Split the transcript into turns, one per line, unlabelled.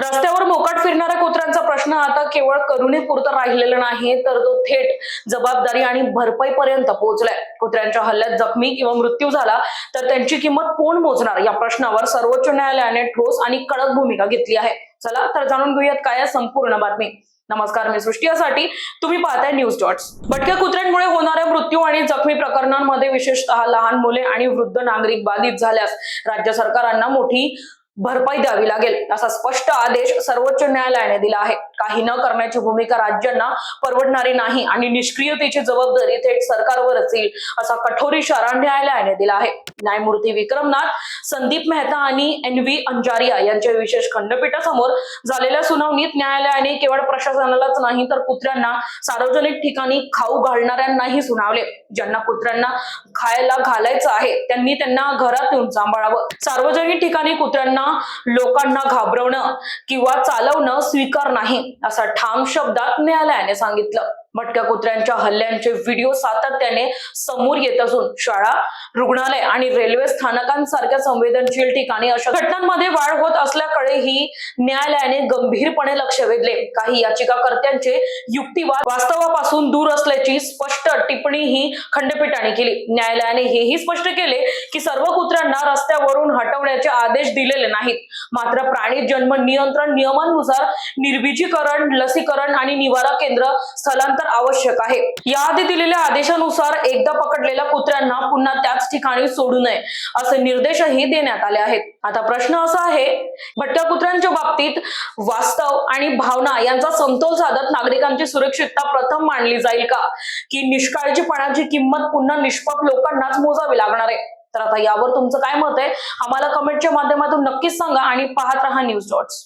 रस्त्यावर मोकाट फिरणाऱ्या कुत्र्यांचा प्रश्न आता केवळ करुणेपुरता राहिलेला नाही, तर तो थेट जबाबदारी आणि भरपाईपर्यंत पोहोचलाय. कुत्र्यांच्या हल्ल्यात जखमी किंवा मृत्यू झाला तर त्यांची किंमत कोण मोजणार, या प्रश्नावर सर्वोच्च न्यायालयाने ठोस आणि कडक भूमिका घेतली आहे. चला तर जाणून घेऊयात काय आहे संपूर्ण बातमी. नमस्कार, मी सृष्टी यासाठी तुम्ही पाहताय न्यूज डॉट्स. भटक्या कुत्र्यांमुळे होणाऱ्या मृत्यू आणि जखमी प्रकरणांमध्ये विशेषतः लहान मुले आणि वृद्ध नागरिक बाधित झाल्यास राज्य सरकारांना मोठी भरपाई द्यावी लागेल, असा स्पष्ट आदेश सर्वोच्च न्यायालयाने दिला आहे. काही न करण्याची भूमिका राज्यांना परवडणारी नाही आणि निष्क्रियतेची जबाबदारी थेट सरकारवरच येईल, असा कठोर इशारा न्यायालयाने दिला आहे. न्यायमूर्ती विक्रमनाथ, संदीप मेहता आणि NV अंजारिया यांच्या विशेष खंडपीठासमोर झालेल्या सुनावणीत न्यायालयाने केवळ प्रशासनालाच नाही तर कुत्र्यांना सार्वजनिक ठिकाणी खाऊ घालणाऱ्यांनाही सुनावले. ज्यांना कुत्र्यांना खायला घालायचं आहे त्यांनी त्यांना घरात येऊन सांभाळावं. सार्वजनिक ठिकाणी कुत्र्यांना लोकांना घाबरवणं किंवा चालवणं स्वीकार नाही, असा ठाम शब्दात न्यायालयाने सांगितलं. भटक्या कुत्र्यांच्या हल्ल्यांचे व्हिडिओ सातत्याने समोर येत असून शाळा, रुग्णालय आणि रेल्वे स्थानकांसारख्या संवेदनशील ठिकाणी अशा घटनांमध्ये वाढ होत असल्याकडेही न्यायालयाने गंभीरपणे लक्ष वेधले. काही याचिकाकर्त्यांचे युक्तिवाद वास्तवापासून दूर असल्याची स्पष्ट टिप्पणीही खंडपीठाने केली. न्यायालयाने हेही स्पष्ट केले की सर्व कुत्र्यांना रस्त्यावरून हटवण्याचे आदेश दिलेले नाहीत, मात्र प्राणी जन्म नियंत्रण नियमांनुसार निर्बीजीकरण, लसीकरण आणि निवारा केंद्र, स्थलांतर आवश्यक आहे. याआधी दिलेल्या आदेशानुसार एकदा पकडलेल्या कुत्र्यांना पुन्हा त्याच ठिकाणी सोडू नये, असे निर्देशही देण्यात आले आहेत. आता प्रश्न असा आहे, भटक्या कुत्र्यांच्या बाबतीत वास्तव आणि भावना यांचा समतोल साधत नागरिकांची सुरक्षितता प्रथम मानली जाईल का, की निष्काळजीपणाची किंमत पुन्हा निष्पाप लोकांनाच मोजावी लागणार आहे? तर आता यावर तुमचं काय मत आहे, आम्हाला कमेंटच्या माध्यमातून नक्कीच सांगा आणि पाहत रहा न्यूज डॉट्स.